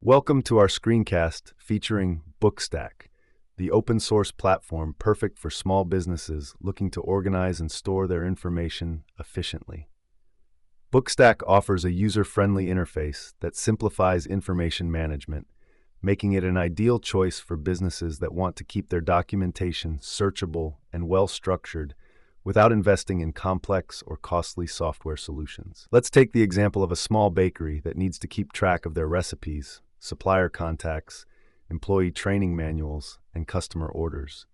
Welcome to our screencast featuring BookStack, the open-source platform perfect for small businesses looking to organize and store their information efficiently. BookStack offers a user-friendly interface that simplifies information management, making it an ideal choice for businesses that want to keep their documentation searchable and well-structured without investing in complex or costly software solutions. Let's take the example of a small bakery that needs to keep track of their recipes, supplier contacts, employee training manuals, and customer orders.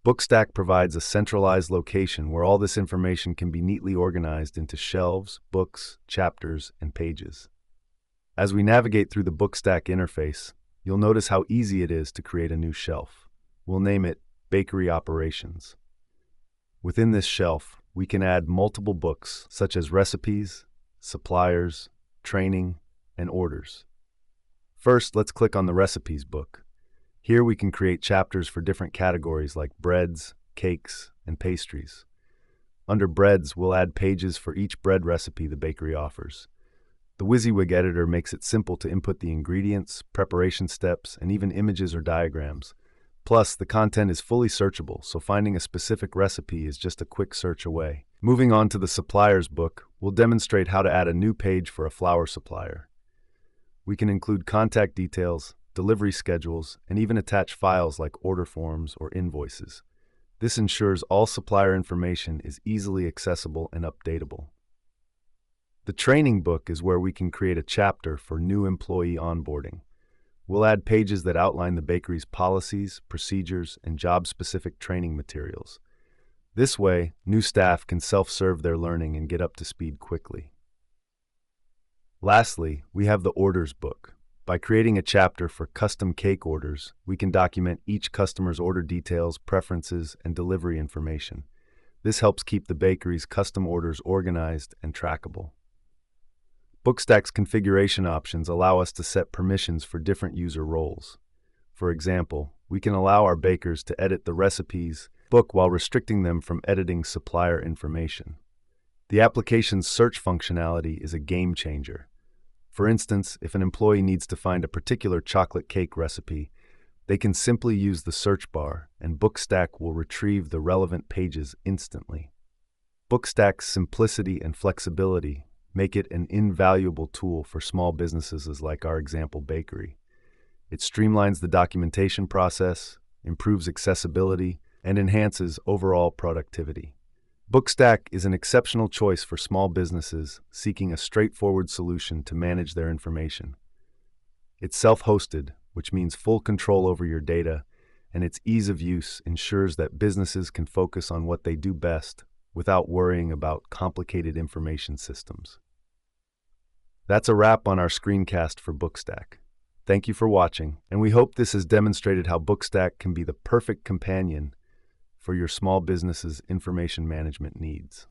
BookStack provides a centralized location where all this information can be neatly organized into shelves, books, chapters, and pages. As we navigate through the BookStack interface, you'll notice how easy it is to create a new shelf. We'll name it Bakery Operations. Within this shelf, we can add multiple books such as recipes, suppliers, training, and orders. First, let's click on the Recipes book. Here we can create chapters for different categories like breads, cakes, and pastries. Under Breads, we'll add pages for each bread recipe the bakery offers. The WYSIWYG editor makes it simple to input the ingredients, preparation steps, and even images or diagrams. Plus, the content is fully searchable, so finding a specific recipe is just a quick search away. Moving on to the Suppliers book, we'll demonstrate how to add a new page for a flour supplier. We can include contact details, delivery schedules, and even attach files like order forms or invoices. This ensures all supplier information is easily accessible and updatable. The Training book is where we can create a chapter for new employee onboarding. We'll add pages that outline the bakery's policies, procedures, and job-specific training materials. This way, new staff can self-serve their learning and get up to speed quickly. Lastly, we have the Orders book. By creating a chapter for custom cake orders, we can document each customer's order details, preferences, and delivery information. This helps keep the bakery's custom orders organized and trackable. BookStack's configuration options allow us to set permissions for different user roles. For example, we can allow our bakers to edit the recipes book while restricting them from editing supplier information. The application's search functionality is a game changer. For instance, if an employee needs to find a particular chocolate cake recipe, they can simply use the search bar, and BookStack will retrieve the relevant pages instantly. BookStack's simplicity and flexibility make it an invaluable tool for small businesses like our example bakery. It streamlines the documentation process, improves accessibility, and enhances overall productivity. BookStack is an exceptional choice for small businesses seeking a straightforward solution to manage their information. It's self-hosted, which means full control over your data, and its ease of use ensures that businesses can focus on what they do best without worrying about complicated information systems. That's a wrap on our screencast for BookStack. Thank you for watching, and we hope this has demonstrated how BookStack can be the perfect companion for your small business's information management needs.